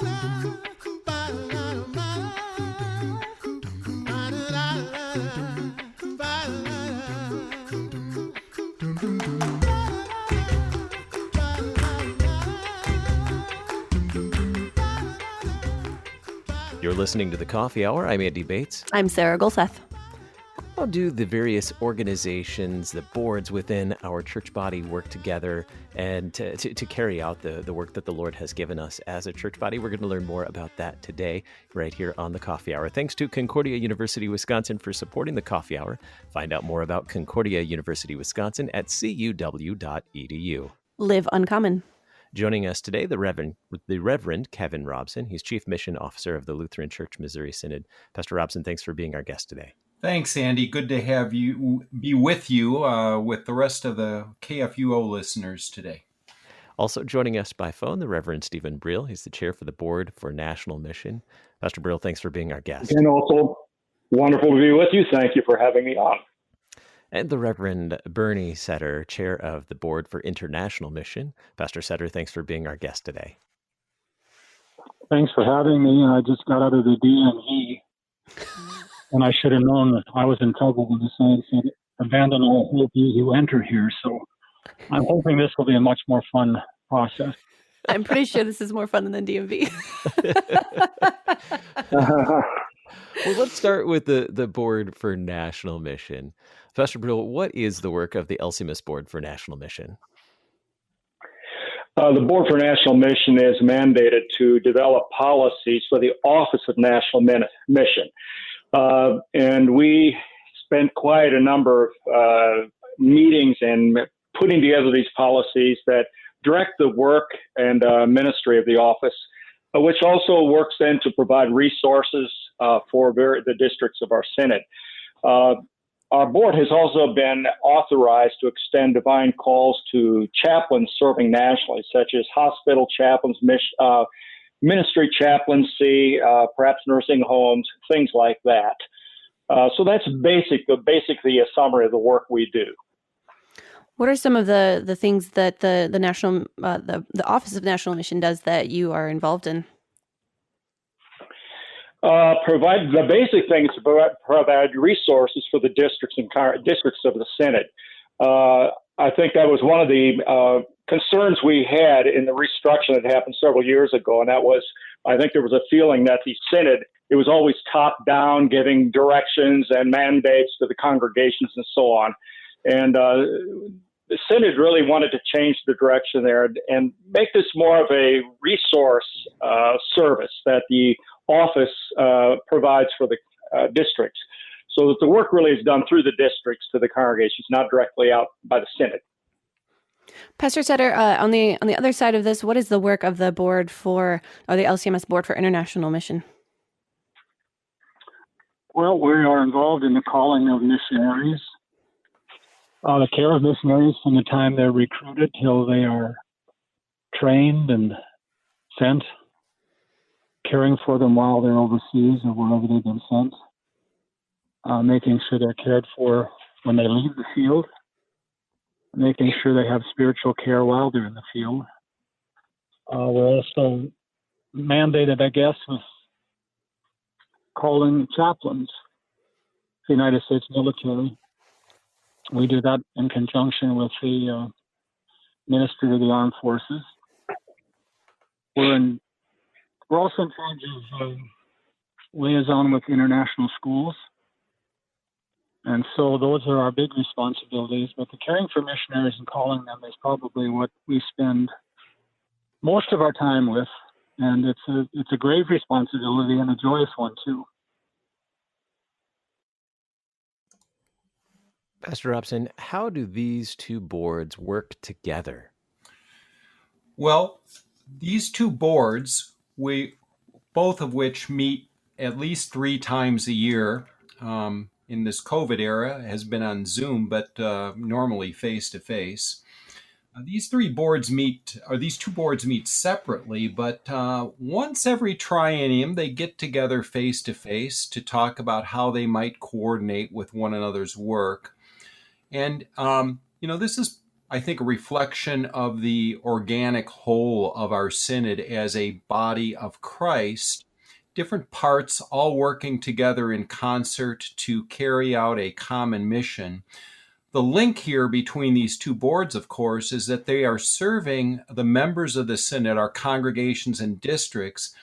You're listening to The Coffee Hour. I'm Andy Bates. I'm Sarah Golseth. How do the various organizations, the boards within our church body work together and to carry out the work that the Lord has given us as a church body? We're going to learn more about that today, right here on The Coffee Hour. Thanks to Concordia University, Wisconsin for supporting The Coffee Hour. Find out more about Concordia University, Wisconsin at cuw.edu. Live uncommon. Joining us today, the Reverend Kevin Robson. He's Chief Mission Officer of the Lutheran Church Missouri Synod. Pastor Robson, thanks for being our guest today. Thanks, Andy. Good to have you be with you with the rest of the KFUO listeners today. Also joining us by phone, the Reverend Stephen Briel. He's the chair for the Board for National Mission. Pastor Briel, thanks for being our guest. And also, wonderful to be with you. Thank you for having me on. And the Reverend Bernhard Seter, chair of the Board for International Mission. Pastor Seter, thanks for being our guest today. Thanks for having me. I just got out of the DMV, and I should have known that I was in trouble when the sign said, "Abandon all hope, you who enter here." So I'm hoping this will be a much more fun process. I'm pretty sure this is more fun than DMV. Well, let's start with the Board for National Mission. Pastor Briel, what is the work of the LCMS Board for National Mission? The Board for National Mission is mandated to develop policies for the Office of National Mission. And we spent quite a number of meetings and putting together these policies that direct the work and ministry of the office, which also works then to provide resources for the districts of our Synod. Our board has also been authorized to extend divine calls to chaplains serving nationally, such as hospital chaplains, ministry chaplaincy, perhaps nursing homes, things like that. So that's basically a summary of the work we do. What are some of the things that the national the Office of National Mission does that you are involved in? Provide the basic things to provide resources for the districts and districts of the Synod. I think that was one of the concerns we had in the restructuring that happened several years ago, and that was, I think there was a feeling that the Synod, it was always top down, giving directions and mandates to the congregations and so on. And the Synod really wanted to change the direction there and make this more of a resource service that the office provides for the districts, so that the work really is done through the districts to the congregations, not directly out by the Synod. Pastor Seter, on the other side of this, what is the work of the board the LCMS Board for International Mission? Well, we are involved in the calling of missionaries, the care of missionaries from the time they're recruited till they are trained and sent, caring for them while they're overseas or wherever they've been sent, making sure they're cared for when they leave the field, making sure they have spiritual care while they're in the field. We're also mandated, I guess, with calling chaplains, the United States military. We do that in conjunction with the Ministry of the Armed Forces. We're also in charge of liaison with international schools. And so those are our big responsibilities. But the caring for missionaries and calling them is probably what we spend most of our time with. And it's a grave responsibility and a joyous one, too. Pastor Robson, how do these two boards work together? Well, these two boards, both of which meet at least 3 times a year in this COVID era, has been on Zoom, but normally face-to-face. These two boards meet separately, but once every triennium, they get together face-to-face to talk about how they might coordinate with one another's work. And, this is I think, a reflection of the organic whole of our synod as a body of Christ, different parts all working together in concert to carry out a common mission. The link here between these two boards, of course, is that they are serving the members of the synod, our congregations and districts,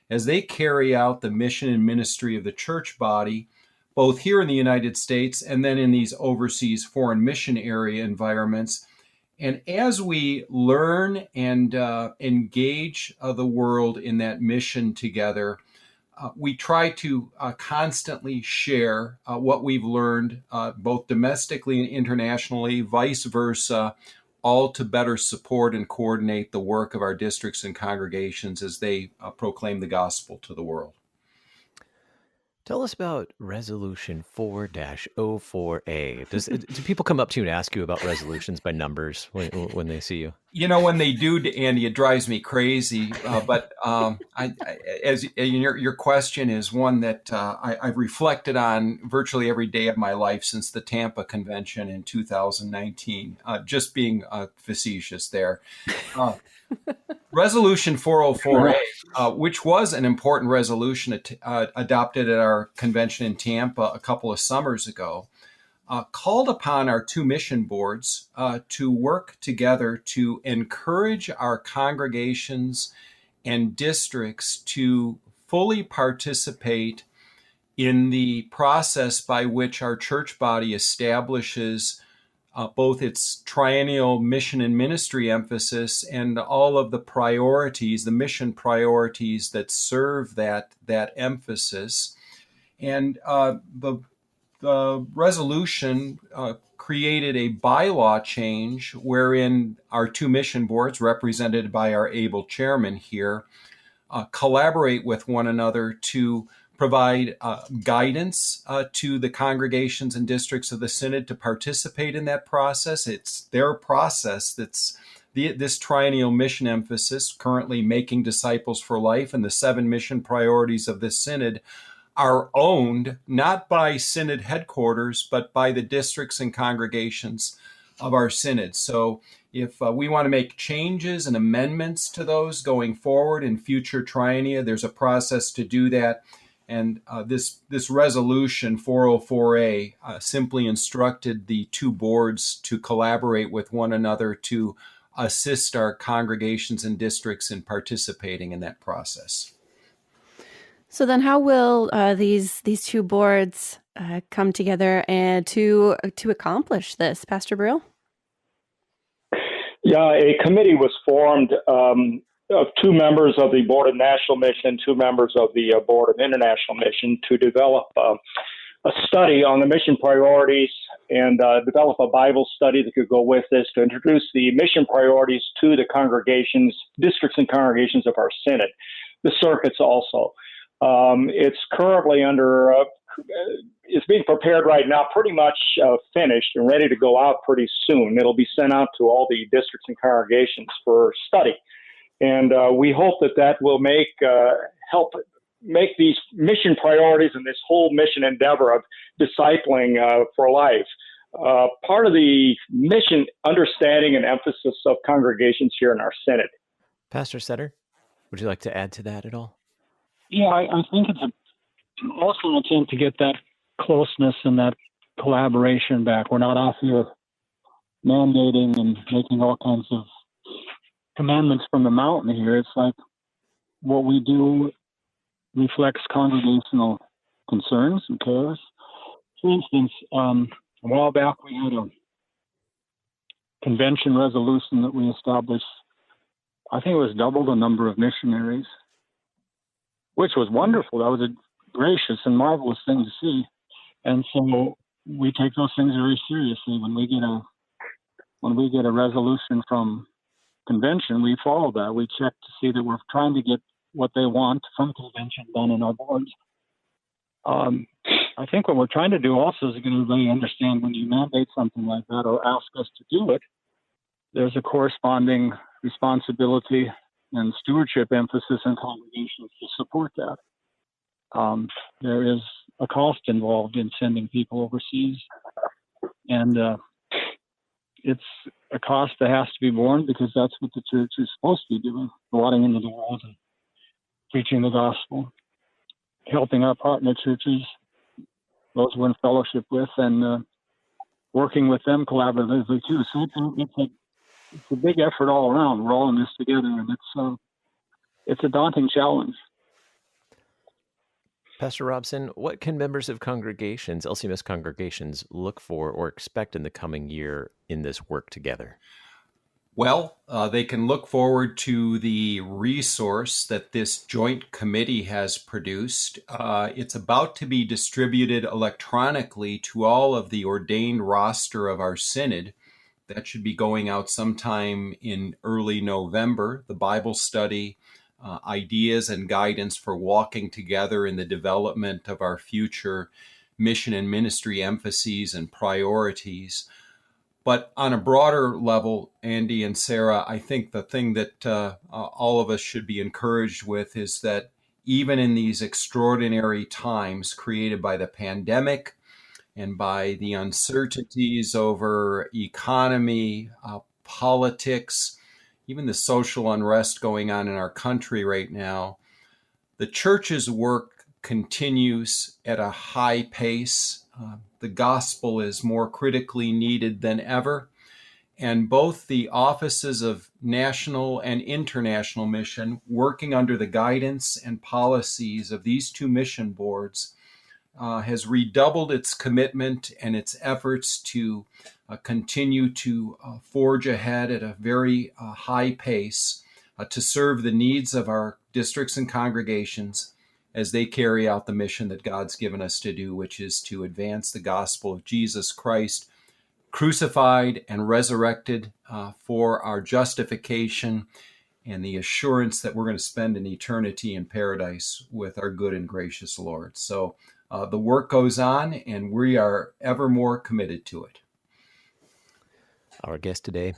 as they carry out the mission and ministry of the church body, both here in the United States and then in these overseas foreign mission area environments. And as we learn and engage the world in that mission together, we try to constantly share what we've learned, both domestically and internationally, vice versa, all to better support and coordinate the work of our districts and congregations as they proclaim the gospel to the world. Tell us about Resolution 4-04A. Do people come up to you and ask you about resolutions by numbers when they see you? You know, when they do, Andy, it drives me crazy. But as your question is one that I've reflected on virtually every day of my life since the Tampa Convention in 2019. Just being facetious there. Resolution 404A, which was an important resolution adopted at our convention in Tampa a couple of summers ago, called upon our two mission boards to work together to encourage our congregations and districts to fully participate in the process by which our church body establishes both its triennial mission and ministry emphasis and all of the priorities, the mission priorities that serve that emphasis. And the resolution created a bylaw change wherein our two mission boards, represented by our able chairman here, collaborate with one another to provide guidance to the congregations and districts of the synod to participate in that process. It's their process that's this triennial mission emphasis, currently making disciples for life, and the 7 mission priorities of this synod are owned not by synod headquarters, but by the districts and congregations of our synod. So if we want to make changes and amendments to those going forward in future triennia, there's a process to do that. And this resolution 404A simply instructed the two boards to collaborate with one another to assist our congregations and districts in participating in that process. So then, how will these two boards come together and to accomplish this, Pastor Briel? Yeah, a committee was formed of 2 members of the Board of National Mission, 2 members of the Board of International Mission to develop a study on the mission priorities and develop a Bible study that could go with this to introduce the mission priorities to the congregations, districts and congregations of our synod, the circuits also. It's currently it's being prepared right now, pretty much finished and ready to go out pretty soon. It'll be sent out to all the districts and congregations for study. And we hope that will help make these mission priorities and this whole mission endeavor of discipling for life part of the mission understanding and emphasis of congregations here in our synod. Pastor Seter, would you like to add to that at all? Yeah, I think it's also an attempt to get that closeness and that collaboration back. We're not off here mandating and making all kinds of commandments from the mountain here. It's like what we do reflects congregational concerns and cares. For instance, a while back we had a convention resolution that we established. I think it was double the number of missionaries, which was wonderful. That was a gracious and marvelous thing to see. And so we take those things very seriously. When we get a resolution from convention, we follow that. We check to see that we're trying to get what they want from convention done in our boards. I think what we're trying to do also is going to really understand when you mandate something like that or ask us to do it, there's a corresponding responsibility and stewardship emphasis in congregations to support that. There is a cost involved in sending people overseas. And it's a cost that has to be borne because that's what the church is supposed to be doing, go out into the world and preaching the gospel, helping our partner churches, those we're in fellowship with, and working with them collaboratively too. So it's a big effort all around. We're all in this together, and it's a daunting challenge. Pastor Robson, what can members of congregations, LCMS congregations, look for or expect in the coming year in this work together? Well, they can look forward to the resource that this joint committee has produced. It's about to be distributed electronically to all of the ordained roster of our synod. That should be going out sometime in early November. The Bible study, ideas and guidance for walking together in the development of our future mission and ministry emphases and priorities. But on a broader level, Andy and Sarah, I think the thing that all of us should be encouraged with is that even in these extraordinary times created by the pandemic and by the uncertainties over economy, politics, even the social unrest going on in our country right now, the church's work continues at a high pace. The gospel is more critically needed than ever. And both the offices of national and international mission, working under the guidance and policies of these two mission boards, has redoubled its commitment and its efforts to continue to forge ahead at a very high pace to serve the needs of our districts and congregations as they carry out the mission that God's given us to do, which is to advance the gospel of Jesus Christ, crucified and resurrected for our justification and the assurance that we're going to spend an eternity in paradise with our good and gracious Lord. So the work goes on, and we are ever more committed to it. Our guest today,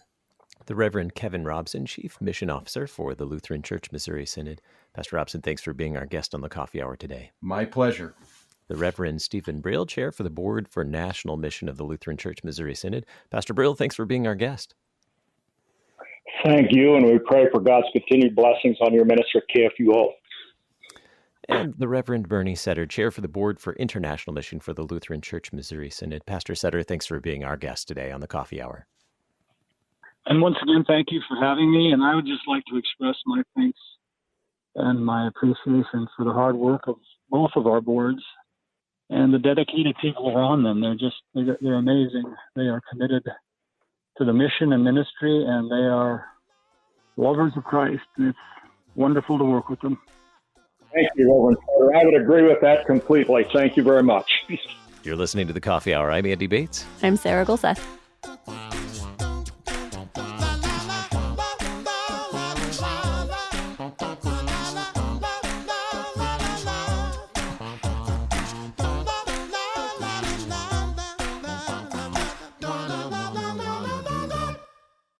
the Reverend Kevin Robson, Chief Mission Officer for the Lutheran Church Missouri Synod. Pastor Robson, thanks for being our guest on the Coffee Hour today. My pleasure. The Reverend Stephen Briel, Chair for the Board for National Mission of the Lutheran Church Missouri Synod. Pastor Briel, thanks for being our guest. Thank you, and we pray for God's continued blessings on your ministry at KFUO. And the Reverend Bernhard Seter, Chair for the Board for International Mission for the Lutheran Church Missouri Synod. Pastor Seter, thanks for being our guest today on the Coffee Hour. And once again, thank you for having me. And I would just like to express my thanks and my appreciation for the hard work of both of our boards and the dedicated people who are on them. They're amazing. They are committed to the mission and ministry, and they are lovers of Christ. And it's wonderful to work with them. Thank you, Reverend Seter. I would agree with that completely. Thank you very much. You're listening to the Coffee Hour. I'm Andy Bates. I'm Sarah Golseth.